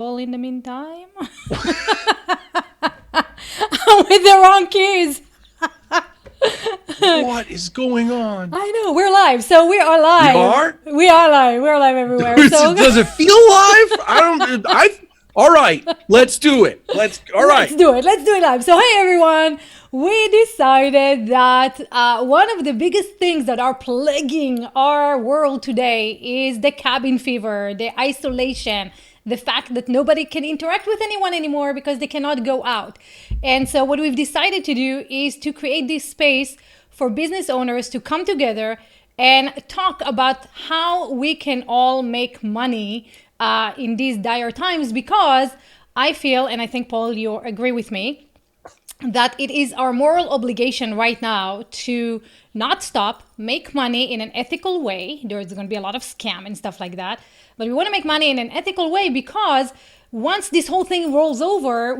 All in the meantime with the wrong keys. What is going on? I know we're live, so we are We live. are? We are live. We're live everywhere. So Does it feel live? All right, let's do it. All right. let's do it. Let's do it live. So hey everyone, we decided that one of the biggest things that are plaguing our world today is the cabin fever, the isolation, the fact that nobody can interact with anyone anymore because they cannot go out. And so what we've decided to do is to create this space for business owners to come together and talk about how we can all make money in these dire times, because I feel, and I think Paul, you agree with me, that it is our moral obligation right now to not stop, make money in an ethical way. There's going to be a lot of scam and stuff like that, but we want to make money in an ethical way, because once this whole thing rolls over,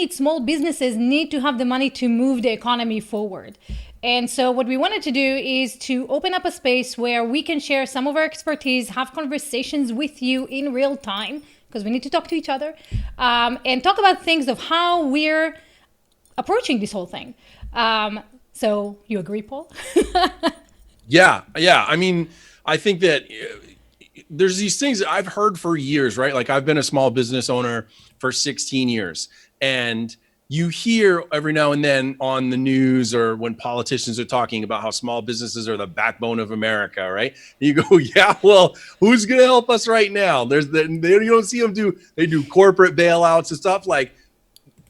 small businesses need to have the money to move the economy forward. And so what we wanted to do is to open up a space where we can share some of our expertise, have conversations with you in real time, because we need to talk to each other, and talk about things of how we're approaching this whole thing. So you agree, Paul? Yeah. I mean, I think that there's these things that I've heard for years, right? Like I've been a small business owner for 16 years, and you hear every now and then on the news or when politicians are talking about how small businesses are the backbone of America, right? You go, yeah, well, who's going to help us right now? You don't see them they do corporate bailouts and stuff. Like,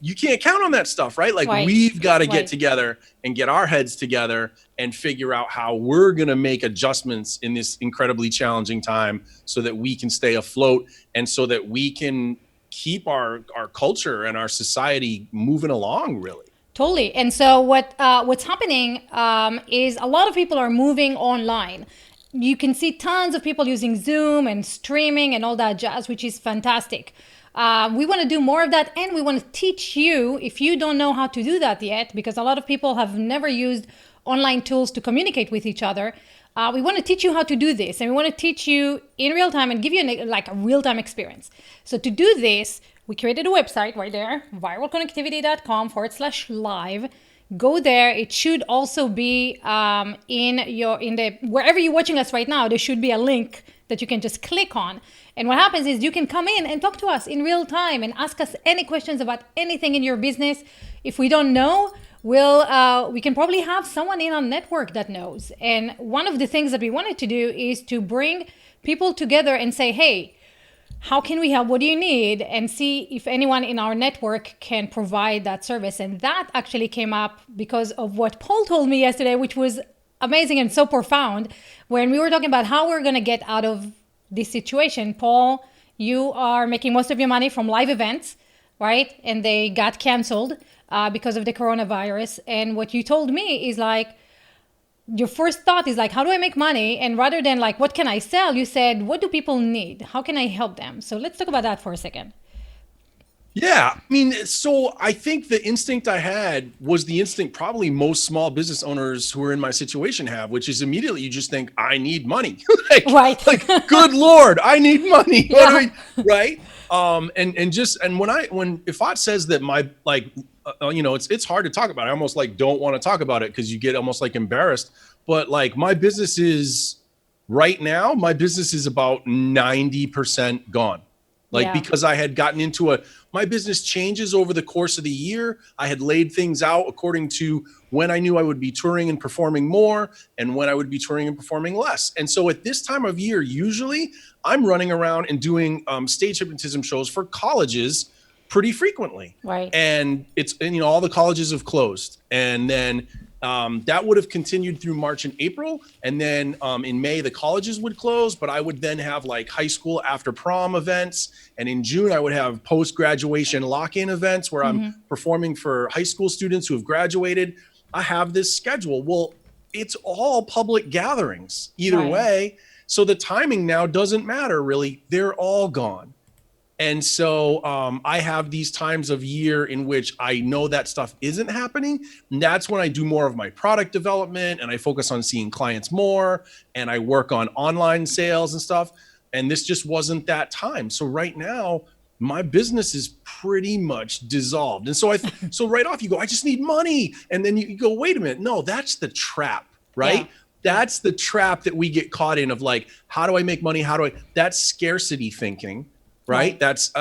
you can't count on that stuff, right? Like Right. We've got to get Right. together and get our heads together and figure out how we're going to make adjustments in this incredibly challenging time so that we can stay afloat and so that we can keep our culture and our society moving along, really. Totally. And so what's happening is a lot of people are moving online. You can see tons of people using Zoom and streaming and all that jazz, which is fantastic. We want to do more of that, and we want to teach you, if you don't know how to do that yet, because a lot of people have never used online tools to communicate with each other. We want to teach you how to do this, and we want to teach you in real time and give you a real-time experience. So to do this, we created a website right there, viralconnectivity.com/live. Go there. It should also be wherever you're watching us right now, there should be a link that you can just click on. And what happens is you can come in and talk to us in real time and ask us any questions about anything in your business. If we don't know, we can probably have someone in our network that knows. And one of the things that we wanted to do is to bring people together and say, hey, how can we help? What do you need? And see if anyone in our network can provide that service. And that actually came up because of what Paul told me yesterday, which was amazing and so profound, when we were talking about how we're going to get out of this situation. Paul, you are making most of your money from live events, right? And they got canceled because of the coronavirus. And what you told me is like, your first thought is like, how do I make money? And rather than like, what can I sell? You said, what do people need? How can I help them? So let's talk about that for a second. Yeah. I mean, so I think the instinct I had was the instinct probably most small business owners who are in my situation have, which is immediately you just think, I need money. Right. Like, good Lord, I need money. Yeah. Right. When Yifat says that it's hard to talk about. I almost like don't want to talk about it because you get almost like embarrassed. But like my business is right now, my business is about 90% gone. Because I had gotten into my business changes over the course of the year. I had laid things out according to when I knew I would be touring and performing more and when I would be touring and performing less. And so at this time of year, usually I'm running around and doing stage hypnotism shows for colleges pretty frequently. Right. And all the colleges have closed. And then that would have continued through March and April. And then in May, the colleges would close, but I would then have like high school after prom events. And in June, I would have post-graduation lock-in events where I'm performing for high school students who have graduated. I have this schedule. Well, it's all public gatherings either way. So the timing now doesn't matter really. They're all gone. And so I have these times of year in which I know that stuff isn't happening. And that's when I do more of my product development and I focus on seeing clients more and I work on online sales and stuff. And this just wasn't that time. So right now, my business is pretty much dissolved. And so so right off you go, I just need money. And then you go, wait a minute. No, that's the trap, right? Yeah. That's the trap that we get caught in of like, how do I make money? That's scarcity thinking, right? That's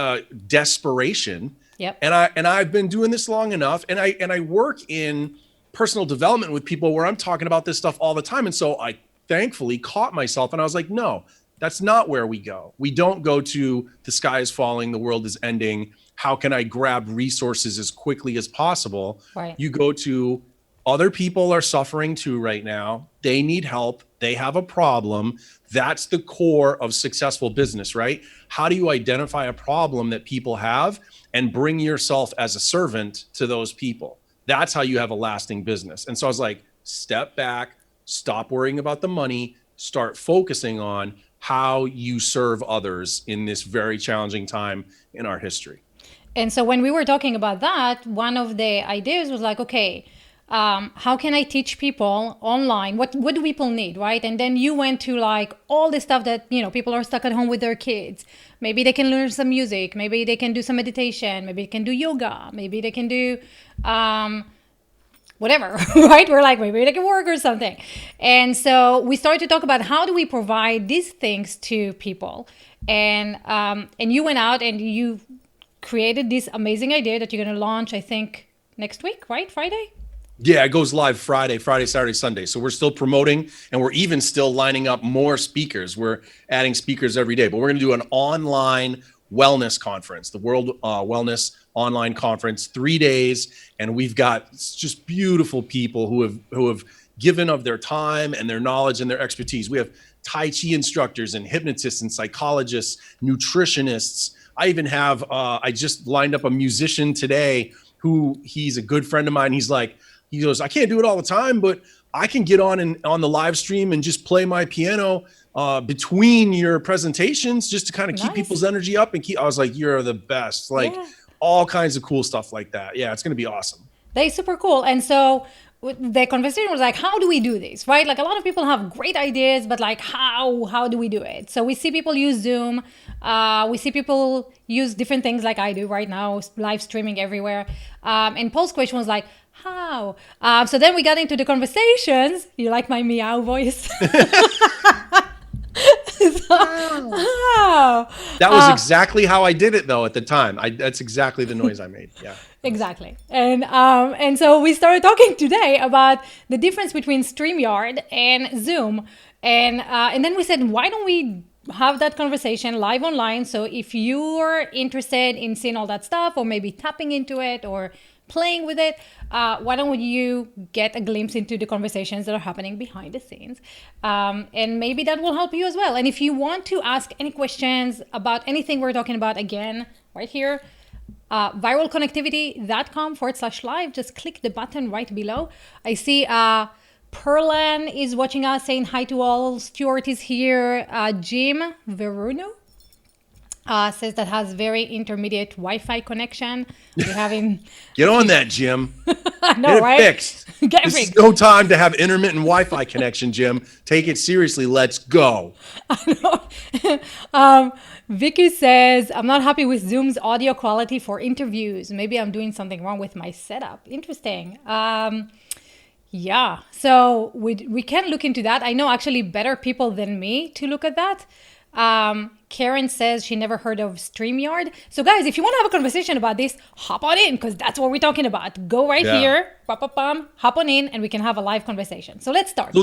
desperation. Yep. And I've been doing this long enough, and I work in personal development with people where I'm talking about this stuff all the time. And so I thankfully caught myself, and I was like, no, that's not where we go. We don't go to the sky is falling, the world is ending. How can I grab resources as quickly as possible? Right. You go to other people are suffering too right now. They need help. They have a problem. That's the core of successful business, right? How do you identify a problem that people have and bring yourself as a servant to those people? That's how you have a lasting business. And so I was like, step back, stop worrying about the money, start focusing on how you serve others in this very challenging time in our history. And so when we were talking about that, one of the ideas was like, okay, how can I teach people online? What do people need, right? And then you went to like all the stuff that, people are stuck at home with their kids. Maybe they can learn some music. Maybe they can do some meditation. Maybe they can do yoga. Maybe they can do whatever, right? We're like, maybe they can work or something. And so we started to talk about how do we provide these things to people. And you went out and you created this amazing idea that you're going to launch, I think, next week, right? Friday? Yeah, it goes live Friday, Saturday, Sunday. So we're still promoting, and we're even still lining up more speakers. We're adding speakers every day, but we're going to do an online wellness conference, the World Wellness Online Conference, 3 days. And we've got just beautiful people who have given of their time and their knowledge and their expertise. We have Tai Chi instructors and hypnotists and psychologists, nutritionists. I even have, I just lined up a musician today he's a good friend of mine. He goes, I can't do it all the time, but I can get on the live stream and just play my piano between your presentations just to kind of keep people's energy up and I was like, you're the best. Like all kinds of cool stuff like that. Yeah, it's going to be awesome. They're super cool. And so the conversation was like, how do we do this, right? Like a lot of people have great ideas, but like how do we do it? So we see people use Zoom. We see people use different things like I do right now, live streaming everywhere. And Paul's question was like, how? So then we got into the conversations. You like my meow voice? That was exactly how I did it though at the time. That's exactly the noise I made. Yeah. Exactly. And so we started talking today about the difference between StreamYard and Zoom. And then we said, why don't we have that conversation live online? So if you're interested in seeing all that stuff or maybe tapping into it or playing with it, why don't you get a glimpse into the conversations that are happening behind the scenes? And maybe that will help you as well. And if you want to ask any questions about anything we're talking about, again, right here, viralconnectivity.com/live. Just click the button right below. I see Perlan is watching us, saying hi to all. Stuart is here. Jim Veruno says that has very intermediate Wi-Fi connection. We're having get on that, Jim. No, get right? It fixed. Get this fixed. Is no time to have intermittent Wi-Fi connection, Jim. Take it seriously. Let's go. Vicky says, I'm not happy with Zoom's audio quality for interviews. Maybe I'm doing something wrong with my setup. Interesting. Yeah, so we can look into that. I know actually better people than me to look at that. Karen says she never heard of StreamYard. So guys, if you want to have a conversation about this, hop on in because that's what we're talking about. Go right here, hop on in, and we can have a live conversation. So let's start. So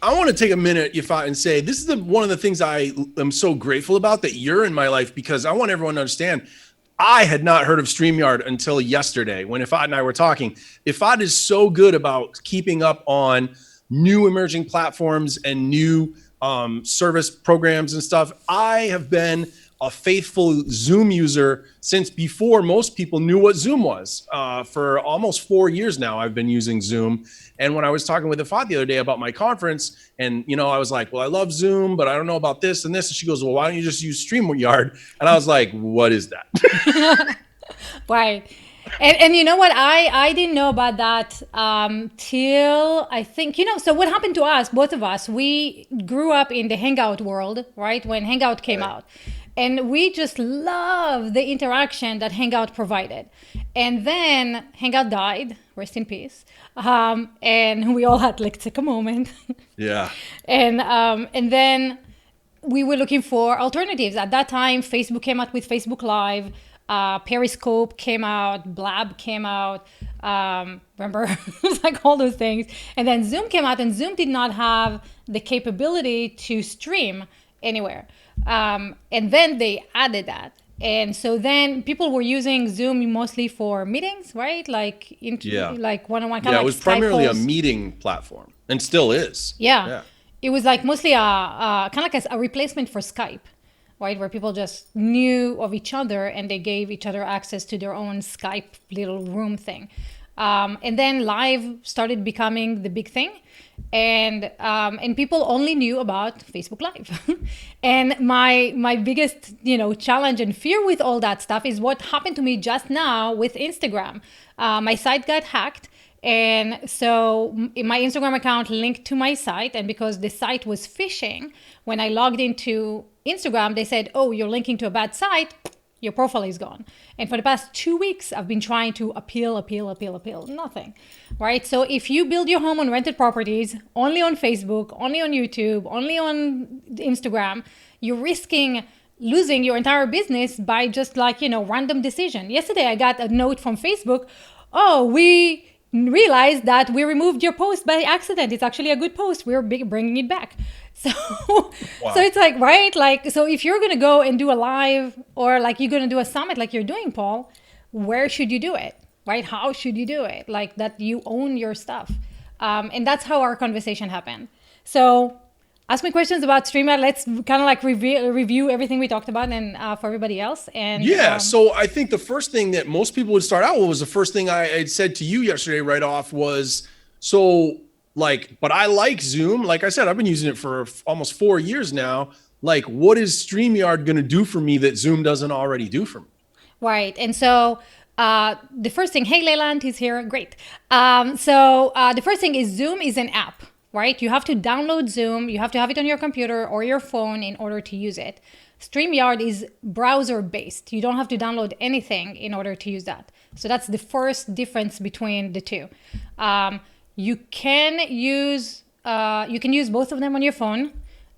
I want to take a minute, Yifat, and say this is one of the things I am so grateful about that you're in my life, because I want everyone to understand I had not heard of StreamYard until yesterday when Yifat and I were talking. Yifat is so good about keeping up on new emerging platforms and new service programs and stuff. I have been a faithful Zoom user since before most people knew what Zoom was. For almost 4 years now, I've been using Zoom. And when I was talking with Yifat the other day about my conference, and I was like, well, I love Zoom, but I don't know about this and this. And she goes, well, why don't you just use StreamYard? And I was like, what is that? Right. And you know what? I didn't know about that till I think, so what happened to us, both of us, we grew up in the Hangout world, right? When Hangout came out. And we just love the interaction that Hangout provided. And then Hangout died, rest in peace. And we all had like take a moment. Yeah. And then we were looking for alternatives. At that time, Facebook came out with Facebook Live. Periscope came out, Blab came out, remember, like all those things. And then Zoom came out, and Zoom did not have the capability to stream anywhere. And then they added that. And so then people were using Zoom mostly for meetings, right? Like like one-on-one kind Yeah, of it was Skype primarily a calls. meeting platform and still is. Yeah. It was like mostly a kind of like a replacement for Skype, right? Where people just knew of each other and they gave each other access to their own Skype little room thing. And then live started becoming the big thing. And people only knew about Facebook Live. And my biggest, challenge and fear with all that stuff is what happened to me just now with Instagram. My site got hacked. And so my Instagram account linked to my site. And because the site was phishing, when I logged into Instagram, they said, oh, you're linking to a bad site. Your profile is gone. And for the past 2 weeks, I've been trying to appeal. Nothing, right? So if you build your home on rented properties, only on Facebook, only on YouTube, only on Instagram, you're risking losing your entire business by just random decision. Yesterday, I got a note from Facebook. Oh, we realized that we removed your post by accident. It's actually a good post. We're bringing it back. So, Wow. so it's like, right? Like, so if you're going to go and do a live or like you're going to do a summit like you're doing, Paul, where should you do it? Right? How should you do it? Like that you own your stuff. And that's how our conversation happened. So ask me questions about StreamYard. Let's kind of like review everything we talked about and for everybody else. And Yeah. So I think the first thing that most people would start out with was the first thing I had said to you yesterday right off was, but I like Zoom. Like I said, I've been using it for almost 4 years now. Like, what is StreamYard going to do for me that Zoom doesn't already do for me? Right. And so the first thing, hey, Leland, he's here. Great. The first thing is Zoom is an app, right? You have to download Zoom. You have to have it on your computer or your phone in order to use it. StreamYard is browser based. You don't have to download anything in order to use that. So that's the first difference between the two. You can use both of them on your phone.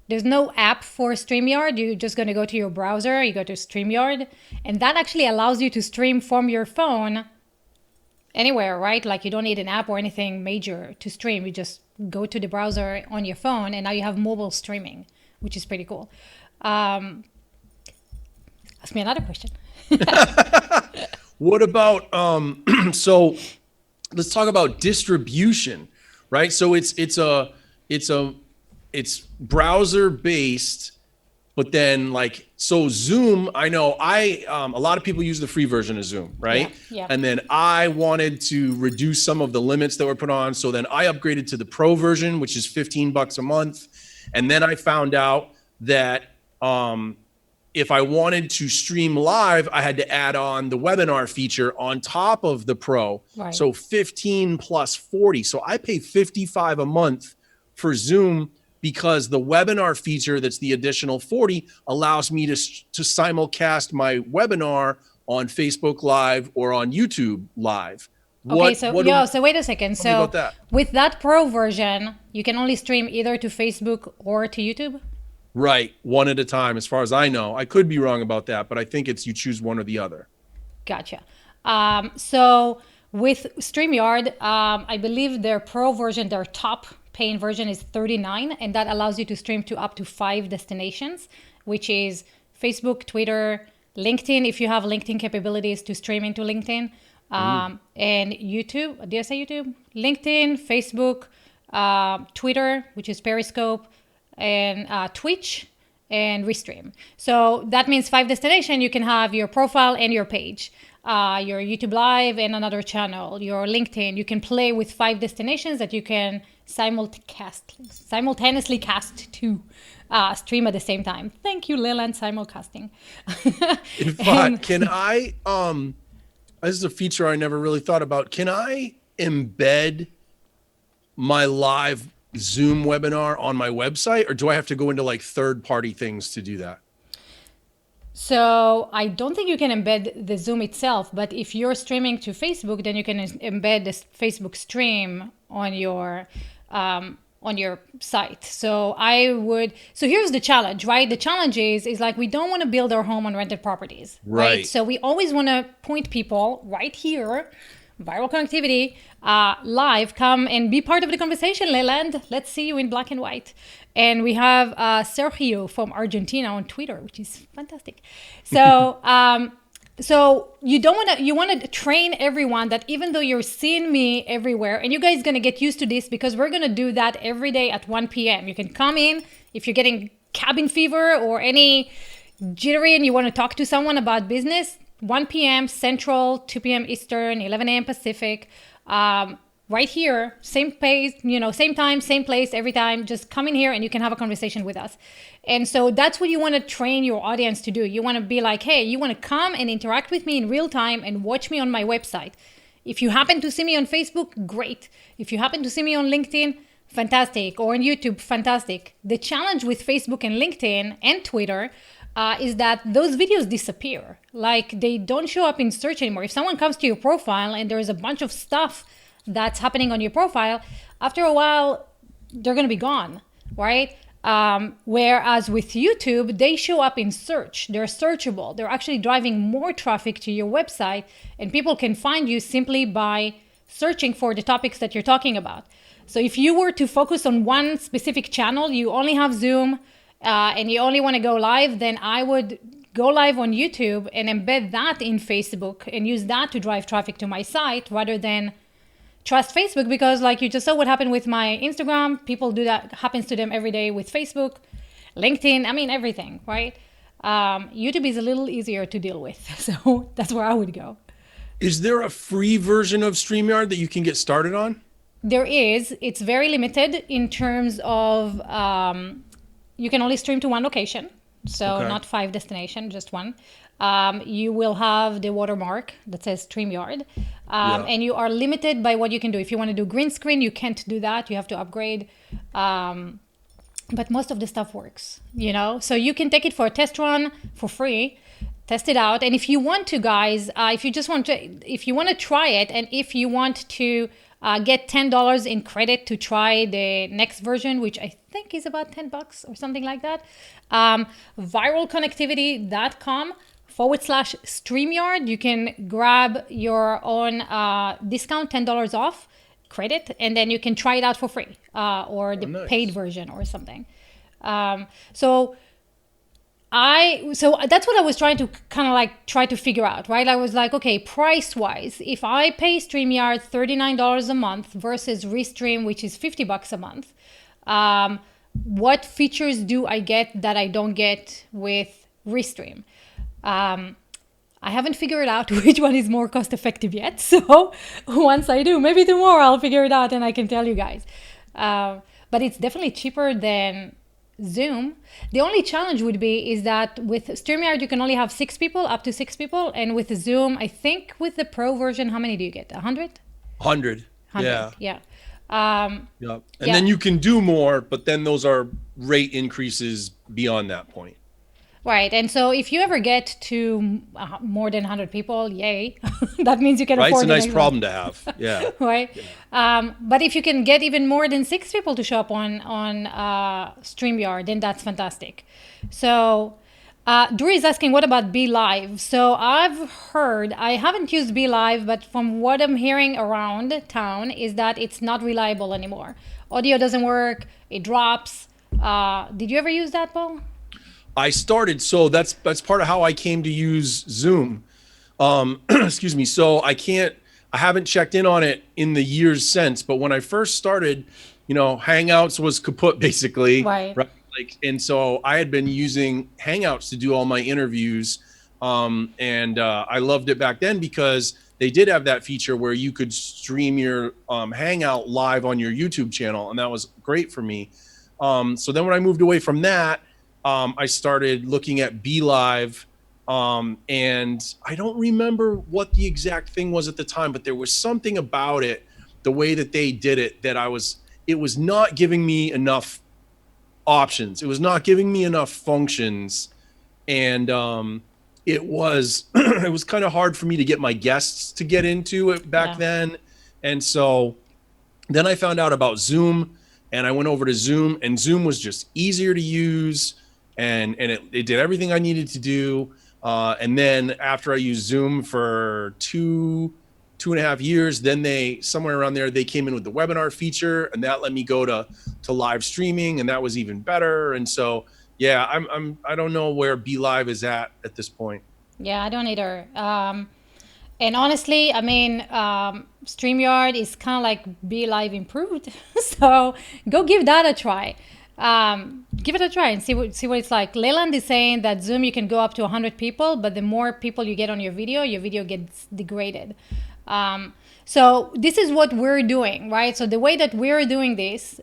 There's no app for StreamYard. You're just going to go to your browser. You go to StreamYard, and that actually allows you to stream from your phone anywhere, right? Like you don't need an app or anything major to stream. You just go to the browser on your phone, and now you have mobile streaming, which is pretty cool. Ask me another question. What about so let's talk about distribution, right? So it's browser based, but then so Zoom, I know a lot of people use the free version of Zoom, right? Yeah. And then I wanted to reduce some of the limits that were put on. So then I upgraded to the pro version, which is $15 a month. And then I found out that if I wanted to stream live, I had to add on the webinar feature on top of the pro. Right. So 15 plus 40. So I pay $55 a month for Zoom because the webinar feature that's the additional 40 allows me to simulcast my webinar on Facebook Live or on YouTube Live. So wait a second. So with that pro version, you can only stream either to Facebook or to YouTube? Right, one at a time, as far as I know. I could be wrong about that, but I think it's you choose one or the other. Gotcha. So with StreamYard, I believe their pro version, their top paying version is $39, and that allows you to stream to up to 5 destinations, which is Facebook, Twitter, LinkedIn, if you have LinkedIn capabilities to stream into LinkedIn, and YouTube. Did I say YouTube? LinkedIn, Facebook, Twitter, which is Periscope, and Twitch and Restream. So that means 5 destinations. You can have your profile and your page, your YouTube Live and another channel, your LinkedIn. You can play with 5 destinations that you can simultaneously cast to stream at the same time. Thank you, Leland, simulcasting. In fact, can I, this is a feature I never really thought about. Can I embed my live Zoom webinar on my website, or do I have to go into third-party things to do that? So I don't think you can embed the Zoom itself, but if you're streaming to Facebook, then you can embed this Facebook stream on your site. So I would. So here's the challenge, right? The challenge is like we don't want to build our home on rented properties, right? So we always want to point people right here, viral connectivity, live. Come and be part of the conversation, Leland. Let's see you in black and white. And we have Sergio from Argentina on Twitter, which is fantastic. So, so you don't want to. You want to train everyone that even though you're seeing me everywhere, and you guys gonna get used to this because we're gonna do that every day at 1 p.m. You can come in if you're getting cabin fever or any jittery and you want to talk to someone about business. 1 p.m. Central, 2 p.m. Eastern, 11 a.m. Pacific. Right here, same pace, same time, same place every time. Just come in here and you can have a conversation with us. And so that's what you want to train your audience to do. You want to be like, hey, you want to come and interact with me in real time and watch me on my website. If you happen to see me on Facebook, great. If you happen to see me on LinkedIn, fantastic. Or on YouTube, fantastic. The challenge with Facebook and LinkedIn and Twitter is that those videos disappear. Like they don't show up in search anymore. If someone comes to your profile and there's a bunch of stuff that's happening on your profile, after a while, they're going to be gone, right? Whereas with YouTube, they show up in search. They're searchable. They're actually driving more traffic to your website, and people can find you simply by searching for the topics that you're talking about. So if you were to focus on one specific channel, you only have Zoom, and you only want to go live, then I would go live on YouTube and embed that in Facebook and use that to drive traffic to my site rather than trust Facebook, because like you just saw what happened with my Instagram, people do that, happens to them every day with Facebook, LinkedIn, I mean, everything, right? YouTube is a little easier to deal with. So that's where I would go. Is there a free version of StreamYard that you can get started on? There is. It's very limited in terms of you can only stream to one location. So not 5 destinations, just one. You will have the watermark that says StreamYard. And you are limited by what you can do. If you want to do green screen, you can't do that. You have to upgrade. But most of the stuff works, So you can take it for a test run for free, test it out. And if you want to, guys, if you want to try it, and if you want to get $10 in credit to try the next version, which I think is about $10 or something like that, viralconnectivity.com/StreamYard. You can grab your own discount, $10 off credit, and then you can try it out for free or the paid version or something. So that's what I was trying to kind of like try to figure out, right? I was like, okay, price wise, if I pay StreamYard $39 a month versus Restream, which is $50 a month, what features do I get that I don't get with Restream? I haven't figured out which one is more cost effective yet. So once I do, maybe tomorrow I'll figure it out and I can tell you guys. But it's definitely cheaper than Zoom. The only challenge would be is that with StreamYard you can only have 6 people, up to 6 people, and with Zoom, I think with the Pro version, how many do you get? 100? 100. Yeah. And then you can do more, but then those are rate increases beyond that point. Right. And so if you ever get to more than 100 people, yay. That means you can afford it. It's a nice problem to have. Yeah. Right. Yeah. But if you can get even more than 6 people to show up on StreamYard, then that's fantastic. So Drew is asking, what about Be Live? So I've heard, I haven't used Be Live, but from what I'm hearing around town is that it's not reliable anymore. Audio doesn't work. It drops. Did you ever use that, Paul? I started, so that's part of how I came to use Zoom. Excuse me. So I haven't checked in on it in the years since, but when I first started, Hangouts was kaput basically. Right. And so I had been using Hangouts to do all my interviews. And I loved it back then because they did have that feature where you could stream your Hangout live on your YouTube channel. And that was great for me. So then when I moved away from that, I started looking at Be Live, and I don't remember what the exact thing was at the time, but there was something about it, the way that they did it, that it was not giving me enough options. It was not giving me enough functions and it was it was kind of hard for me to get my guests to get into it back Yeah. then. And so then I found out about Zoom, and I went over to Zoom, and Zoom was just easier to use, and it did everything I needed to do. And then after I used Zoom for two and a half years, then they, somewhere around there, they came in with the webinar feature, and that let me go to live streaming, and that was even better. And so yeah, I don't know where Be Live is at this point. Yeah, I don't either. And honestly, I mean, StreamYard is kind of like Be Live improved. So go give that a try. Give it a try and see what it's like. Leland is saying that Zoom you can go up to 100 people, but the more people you get on your video gets degraded. So this is what we're doing, right? So the way that we're doing this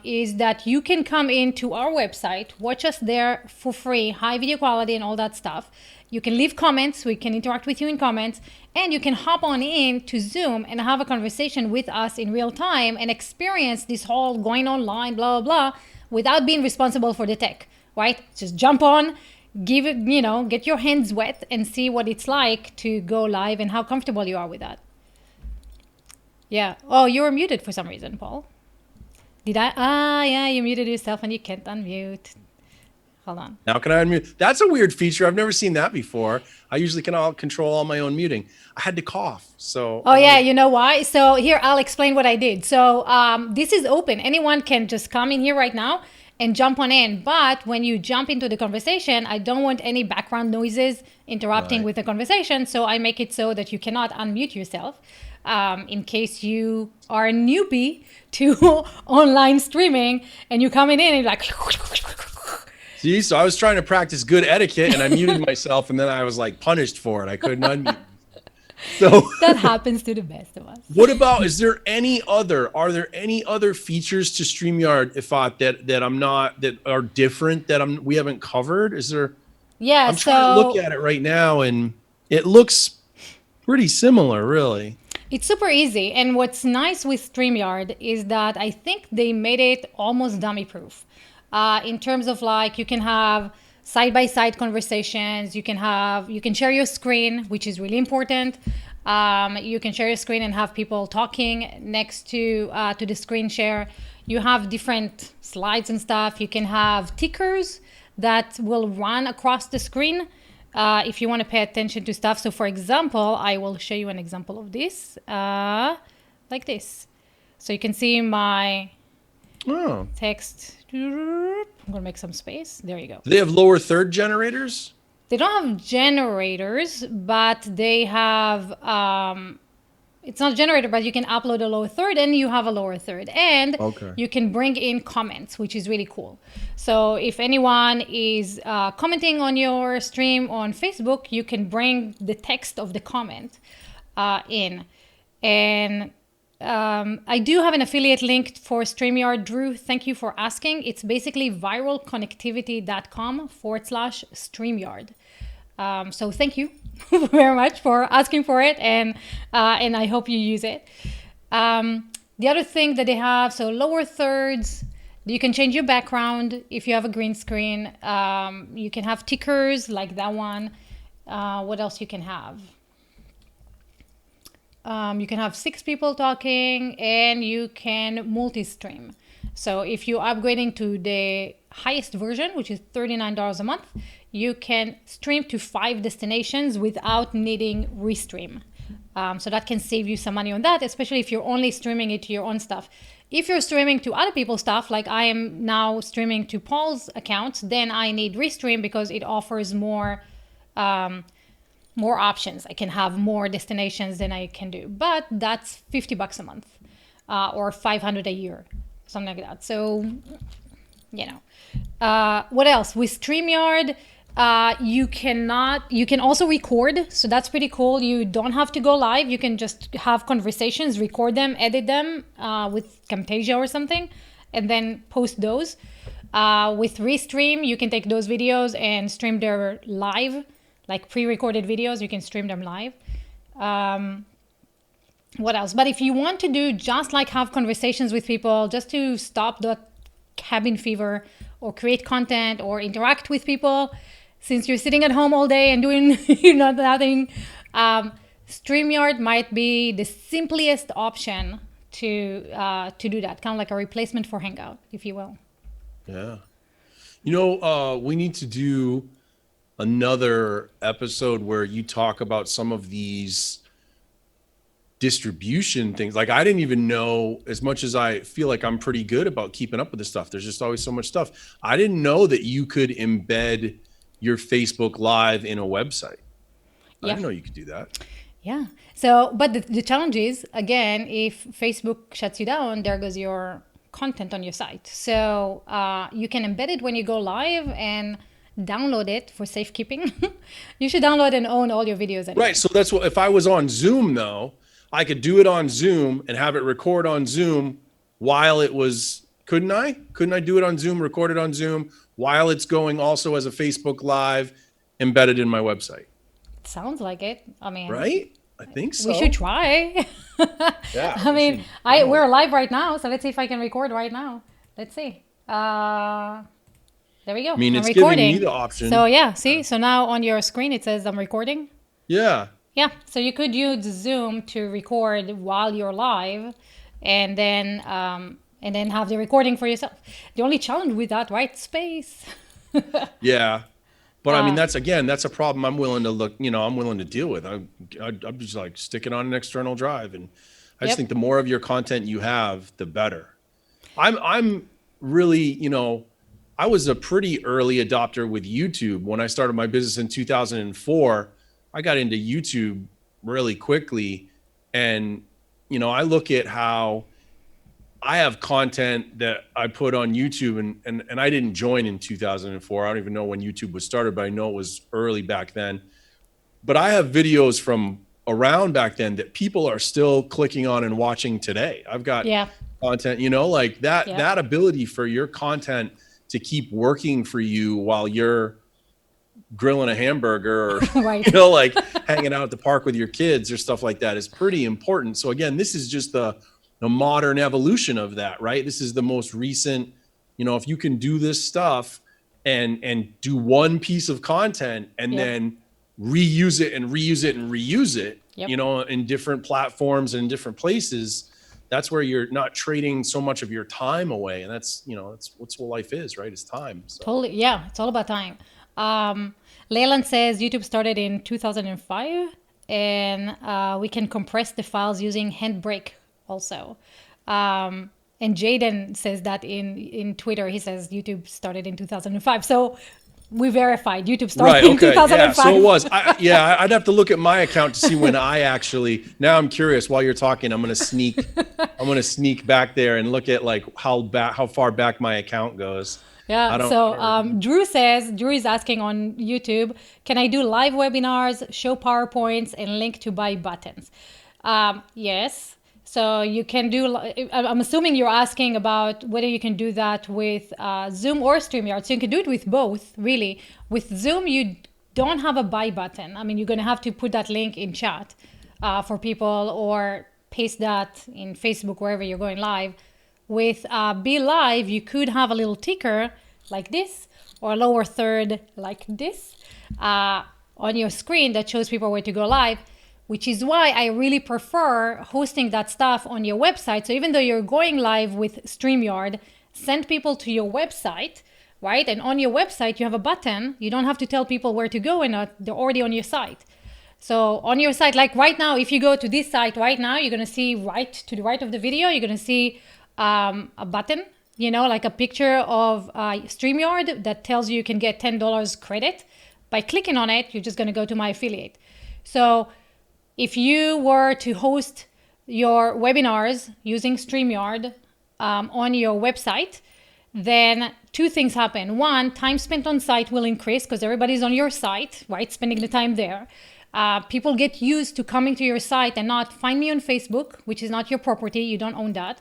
is that you can come into our website, watch us there for free, high video quality and all that stuff. You can leave comments, we can interact with you in comments, and you can hop on in to Zoom and have a conversation with us in real time and experience this whole going online, blah, blah, blah, without being responsible for the tech, right? Just jump on, give it, get your hands wet and see what it's like to go live and how comfortable you are with that. Yeah. Oh, you were muted for some reason, Paul. Did I? Yeah, you muted yourself and you can't unmute. Hold on. Now can I unmute? That's a weird feature. I've never seen that before. I usually can control all my own muting. I had to cough, so. Oh yeah, you know why? So here, I'll explain what I did. So this is open. Anyone can just come in here right now and jump on in. But when you jump into the conversation, I don't want any background noises interrupting with the conversation. So I make it so that you cannot unmute yourself in case you are a newbie to online streaming and you coming in and you're like... See, so I was trying to practice good etiquette and I muted myself, and then I was like punished for it. I couldn't unmute. So that happens to the best of us. What about, are there any other features to StreamYard, Yifat, that are different that we haven't covered? Is there? Yeah, I'm trying to look at it right now and it looks pretty similar, really. It's super easy. And what's nice with StreamYard is that I think they made it almost dummy proof. In terms of like, you can have side-by-side conversations, you can share your screen, which is really important. You can share your screen and have people talking next to the screen share. You have different slides and stuff. You can have tickers that will run across the screen if you want to pay attention to stuff. So for example, I will show you an example of this, like this. So you can see my text. I'm gonna make some space. There you go. Do they have lower third generators? They don't have generators, but they have, it's not a generator, but you can upload a lower third and you have a lower third. And you can bring in comments, which is really cool. So if anyone is commenting on your stream on Facebook, you can bring the text of the comment in. And I do have an affiliate link for StreamYard. Drew, thank you for asking. It's basically viralconnectivity.com/StreamYard. So thank you very much for asking for it, and I hope you use it. The other thing that they have, so lower thirds, you can change your background if you have a green screen. You can have tickers like that one. What else you can have? You can have 6 people talking, and you can multi-stream. So if you're upgrading to the highest version, which is $39 a month, you can stream to 5 destinations without needing restream. So that can save you some money on that, especially if you're only streaming it to your own stuff. If you're streaming to other people's stuff, like I am now streaming to Paul's account, then I need restream because it offers more options. I can have more destinations than I can do, but that's $50 a month or $500 a year, something like that. So, what else? With StreamYard, you can also record. So that's pretty cool. You don't have to go live. You can just have conversations, record them, edit them with Camtasia or something, and then post those. With Restream, you can take those videos and stream them live. Like pre-recorded videos, you can stream them live. What else? But if you want to do just like have conversations with people, just to stop the cabin fever or create content or interact with people, since you're sitting at home all day and doing nothing, StreamYard might be the simplest option to do that, kind of like a replacement for Hangout, if you will. Yeah. We need to do another episode where you talk about some of these distribution things. Like, I didn't even know, as much as I feel like I'm pretty good about keeping up with this stuff, there's just always so much stuff. I didn't know that you could embed your Facebook Live in a website. I didn't know you could do that. Yeah. So, but the challenge is, again, if Facebook shuts you down, there goes your content on your site. So you can embed it when you go live and download it for safekeeping. You should download and own all your videos anyway. Right. So that's what, if I was on Zoom though, I could do it on Zoom and have it record on Zoom while it was, couldn't I? Couldn't I do it on Zoom, record it on Zoom while it's going also as a Facebook Live embedded in my website? Sounds like it. I mean, right? I think so. We should try. Yeah. I mean, we're live right now, so let's see if I can record right now. Let's see. There we go. I mean, it's recording. giving me the option. So yeah, see? So now on your screen it says I'm recording. Yeah. Yeah. So you could use Zoom to record while you're live, and then have the recording for yourself. The only challenge with that, right? Space. Yeah. But I mean, that's a problem I'm willing to I'm willing to deal with. I'm just like, stick it on an external drive. And I just think the more of your content you have, the better. I'm really, I was a pretty early adopter with YouTube. When I started my business in 2004, I got into YouTube really quickly. And, I look at how I have content that I put on YouTube, and I didn't join in 2004. I don't even know when YouTube was started, but I know it was early back then. But I have videos from around back then that people are still clicking on and watching today. I've got content, like that, that ability for your content to keep working for you while you're grilling a hamburger or, like hanging out at the park with your kids or stuff like that is pretty important. So again, this is just the modern evolution of that, right? This is the most recent, if you can do this stuff and do one piece of content and then reuse it and reuse it and reuse it, in different platforms and different places, that's where you're not trading so much of your time away. And that's, that's what life is, right? It's time. So. Totally. Yeah. It's all about time. Leyland says YouTube started in 2005 and we can compress the files using Handbrake also. And Jaden says that in Twitter, he says YouTube started in 2005. So we verified YouTube started in 2005. Yeah, so it was. I'd have to look at my account to see when I actually, now I'm curious while you're talking, I'm going to sneak back there and look at like how far back my account goes. Yeah. So Drew is asking on YouTube, can I do live webinars, show PowerPoints and link to buy buttons? Yes. So you can do, I'm assuming you're asking about whether you can do that with Zoom or StreamYard. So you can do it with both, really. With Zoom, you don't have a buy button. I mean, you're going to have to put that link in chat for people or paste that in Facebook, wherever you're going live. With Be Live, you could have a little ticker like this or a lower third like this on your screen that shows people where to go live. Which is why I really prefer hosting that stuff on your website. So even though you're going live with StreamYard, send people to your website, right? And on your website, you have a button. You don't have to tell people where to go and they're already on your site. So on your site, like right now, if you go to this site right now, you're going to see right to the right of the video, you're going to see a button, like a picture of StreamYard that tells you can get $10 credit. By clicking on it, you're just going to go to my affiliate. So if you were to host your webinars using StreamYard on your website, then two things happen. One, time spent on site will increase because everybody's on your site, right? Spending the time there. People get used to coming to your site and not find me on Facebook, which is not your property. You don't own that.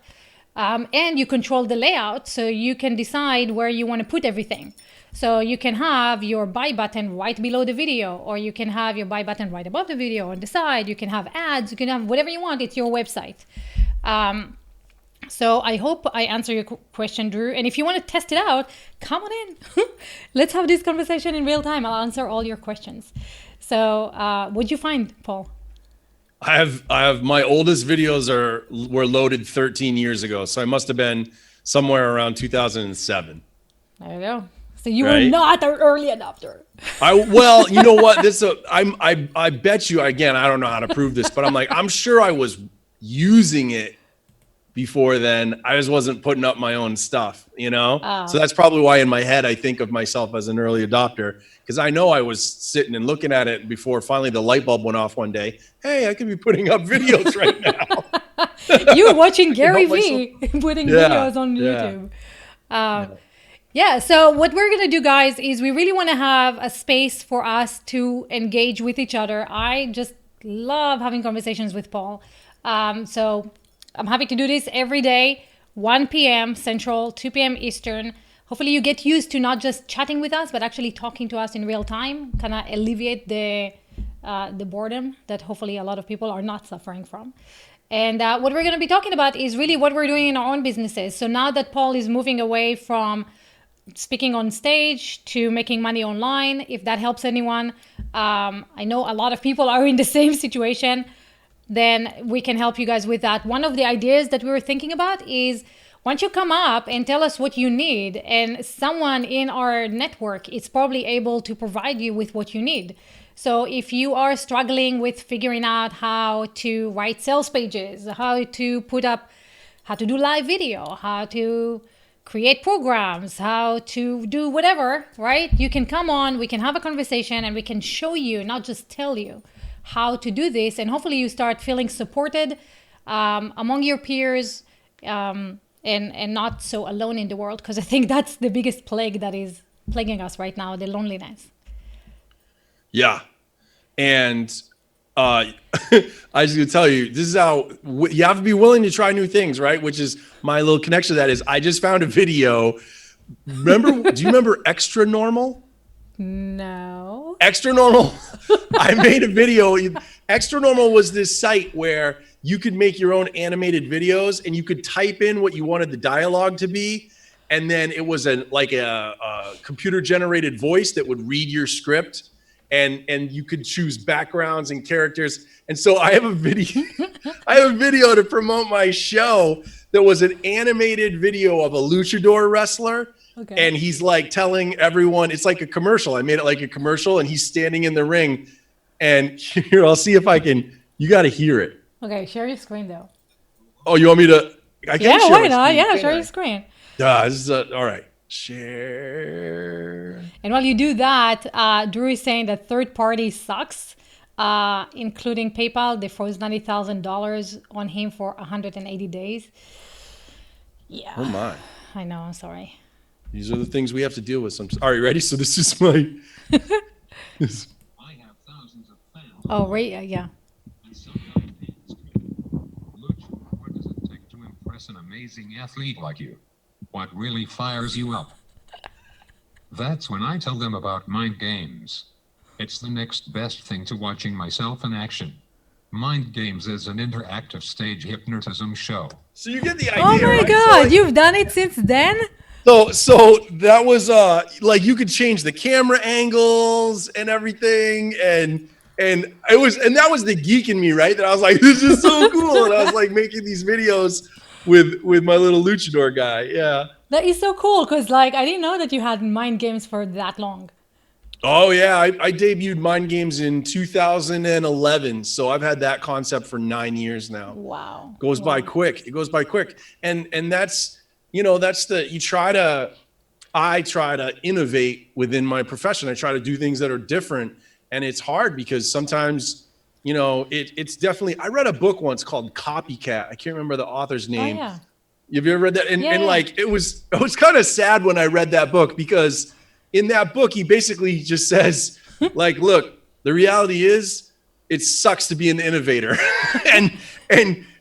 And you control the layout so you can decide where you want to put everything. So you can have your buy button right below the video, or you can have your buy button right above the video on the side. You can have ads, you can have whatever you want. It's your website. So I hope I answer your question, Drew. And if you want to test it out, come on in. Let's have this conversation in real time. I'll answer all your questions. So what'd you find, Paul? I have my oldest videos were loaded 13 years ago. So I must have been somewhere around 2007. There you go. So you were not an early adopter. Well, you know what? I bet you, again, I don't know how to prove this, but I'm sure I was using it before then. I just wasn't putting up my own stuff, So that's probably why in my head I think of myself as an early adopter, because I know I was sitting and looking at it before finally the light bulb went off one day. Hey, I could be putting up videos right now. You were watching Gary Vee putting videos on YouTube. Yeah, so what we're going to do, guys, is we really want to have a space for us to engage with each other. I just love having conversations with Paul. So I'm happy to do this every day, 1 p.m. Central, 2 p.m. Eastern. Hopefully you get used to not just chatting with us, but actually talking to us in real time, kind of alleviate the boredom that hopefully a lot of people are not suffering from. And what we're going to be talking about is really what we're doing in our own businesses. So now that Paul is moving away from speaking on stage to making money online, if that helps anyone, I know a lot of people are in the same situation, then we can help you guys with that. One of the ideas that we were thinking about is, why don't you come up and tell us what you need, and someone in our network is probably able to provide you with what you need. So if you are struggling with figuring out how to write sales pages, how to do live video, how to create programs, how to do whatever, right? You can come on, we can have a conversation, and we can show you, not just tell you how to do this. And hopefully you start feeling supported among your peers and not so alone in the world, because I think that's the biggest plague that is plaguing us right now, the loneliness. Yeah. And I was going to tell you, this is how you have to be willing to try new things, right? Which is my little connection to that is I just found a video. Do you remember Extra Normal? No. Extra Normal. I made a video. Extra Normal was this site where you could make your own animated videos and you could type in what you wanted the dialogue to be. And then it was a computer generated voice that would read your script. And you could choose backgrounds and characters. And so I have a video to promote my show that was an animated video of a luchador wrestler. Okay. And he's like telling everyone, it's like a commercial. I made it like a commercial, and he's standing in the ring. And here, I'll see if I can, you got to hear it. Okay, share your screen though. Oh, you want me to? I can share why not? Yeah, share your screen. This is all right. Share. And while you do that, Drew is saying that third party sucks, including PayPal. They froze $90,000 on him for 180 days. Yeah. Oh my. I know. I'm sorry. These are the things we have to deal with. All right, ready? So this is my. I have thousands of fans. Oh, right. Yeah. What does it take to impress an amazing athlete like you? What really fires you up? That's when I tell them about Mind Games. It's the next best thing to watching myself in action. Mind Games is an interactive stage hypnotism show. So you get the idea. Oh my right? God, you've done it since then? So that was like you could change the camera angles and everything, and that was the geek in me, right? That I was like, this is so cool, and I was like making these videos with my little luchador guy. Yeah. That is so cool, because like I didn't know that you had Mind Games for that long. Oh yeah, I debuted Mind Games in 2011, so I've had that concept for 9 years now. Wow. Goes by quick. It goes by quick, and that's I try to innovate within my profession. I try to do things that are different, and it's hard because sometimes it's definitely. I read a book once called Copycat. I can't remember the author's name. Oh, yeah. Have you ever read that? And like it was kind of sad when I read that book, because in that book he basically just says like, look, the reality is it sucks to be an innovator,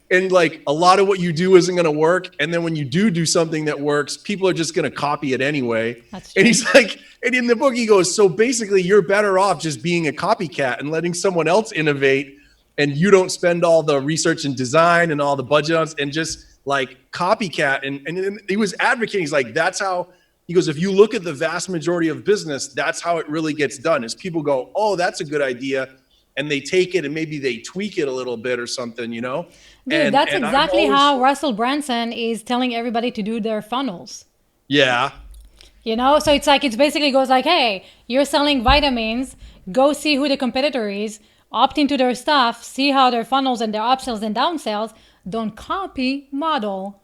and like a lot of what you do isn't going to work, and then when you do something that works, people are just going to copy it anyway. That's true. And he's like, and in the book he goes, so basically you're better off just being a copycat and letting someone else innovate, and you don't spend all the research and design and all the budget on, and just like copycat. And he was advocating, he's like, that's how, he goes, if you look at the vast majority of business, that's how it really gets done, is people go, oh, that's a good idea. And they take it and maybe they tweak it a little bit or something, you know? Dude, And that's I'm exactly always- how Russell Branson is telling everybody to do their funnels. Yeah. You know, so it's like, it basically goes like, hey, you're selling vitamins, go see who the competitor is, opt into their stuff, see how their funnels and their upsells and downsells. Don't copy, model.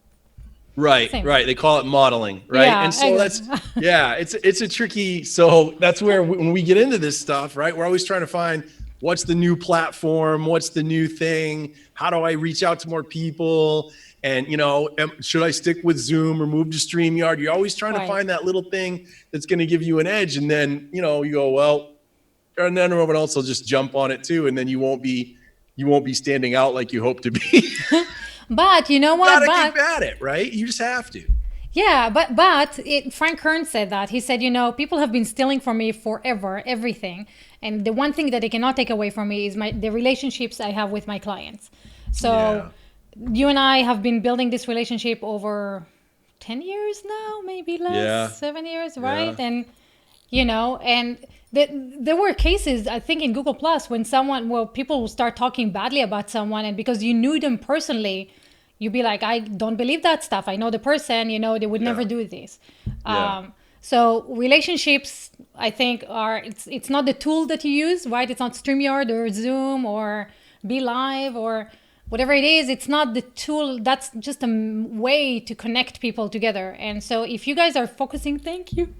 Right, Same. right. They call it modeling, right? Yeah, and so that's, exactly. yeah, it's a tricky, so that's where when we get into this stuff, right? We're always trying to find what's the new platform, what's the new thing, how do I reach out to more people? And, you know, should I stick with Zoom or move to StreamYard? You're always trying to Right. find that little thing that's going to give you an edge. And then, you know, you go, well, and then everyone else will just jump on it too. And then you won't be standing out like you hope to be. But you know You what? gotta keep at it, right? You just have to. Yeah, but Frank Kern said that. He said, you know, people have been stealing from me forever, everything. And the one thing that they cannot take away from me is the relationships I have with my clients. So you and I have been building this relationship over 10 years now, maybe less, Yeah. 7 years, right? Yeah. And, you know, and there were cases, I think, in Google Plus when people will start talking badly about someone, and because you knew them personally, you'd be like, I don't believe that stuff. I know the person, you know, they would never do this. Yeah. So relationships, I think, it's not the tool that you use, right? It's not StreamYard or Zoom or Be Live or whatever it is. It's not the tool. That's just a way to connect people together. And so if you guys are focusing, thank you.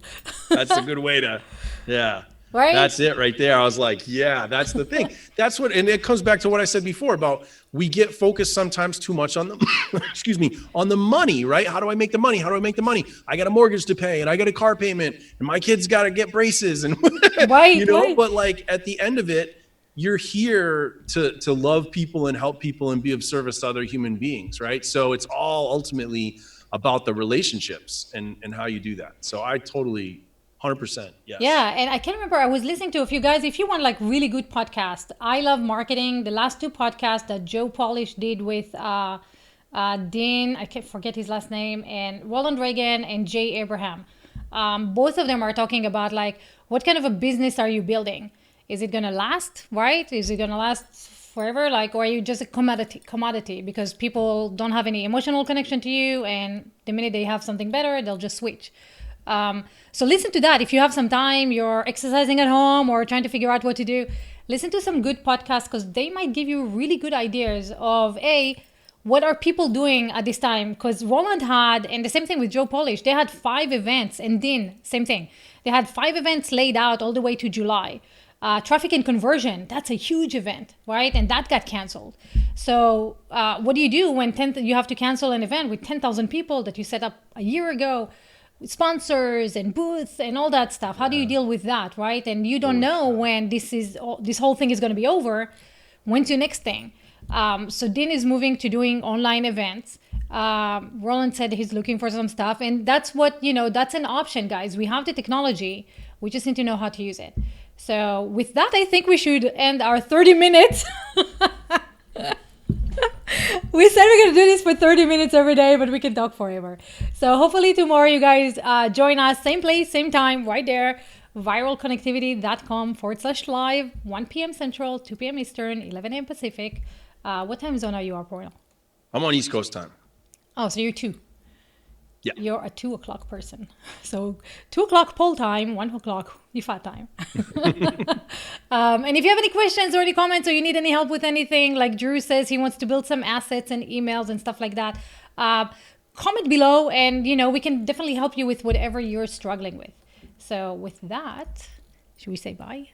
That's a good way to, yeah. Right? That's it right there. I was like, yeah, that's the thing. That's what, and it comes back to what I said before about we get focused sometimes too much on the, excuse me, on the money, right? How do I make the money? How do I make the money? I got a mortgage to pay and I got a car payment and my kids got to get braces and, Right, you know, right. but like at the end of it, you're here to love people and help people and be of service to other human beings, right? So it's all ultimately about the relationships and how you do that. So I totally 100%. Yes. Yeah, and I can remember I was listening to a few guys. If you want like really good podcast, I love marketing. The last two podcasts that Joe Polish did with Dean, I can't forget his last name, and Roland Reagan and Jay Abraham. Both of them are talking about like, what kind of a business are you building? Is it gonna last, right? Is it gonna last forever? Like, or are you just a commodity because people don't have any emotional connection to you, and the minute they have something better, they'll just switch. So listen to that. If you have some time, you're exercising at home or trying to figure out what to do, listen to some good podcasts because they might give you really good ideas of what are people doing at this time? Because Roland had, and the same thing with Joe Polish, they had 5 events, and Dean, same thing. They had 5 events laid out all the way to July. Traffic and conversion, that's a huge event, right? And that got canceled. So what do you do when you have to cancel an event with 10,000 people that you set up a year ago? Sponsors and booths and all that stuff. How do you deal with that, right? And you don't know when this whole thing is going to be over. When's your next thing? So Dean is moving to doing online events. Roland said he's looking for some stuff, and that's that's an option, guys. We have the technology. We just need to know how to use it. So with that, I think we should end our 30 minutes. We said we're going to do this for 30 minutes every day, but we can talk forever. So hopefully tomorrow you guys join us. Same place, same time, right there. viralconnectivity.com/live, 1 p.m. Central, 2 p.m. Eastern, 11 a.m. Pacific. What time zone are you, Portal? I'm on East Coast time. Oh, so you're 2. Yeah. You're a 2 o'clock person. So 2 o'clock Pole time, 1 o'clock Yifat time. And if you have any questions or any comments or you need any help with anything, like Drew says he wants to build some assets and emails and stuff like that, comment below and, we can definitely help you with whatever you're struggling with. So with that, should we say bye?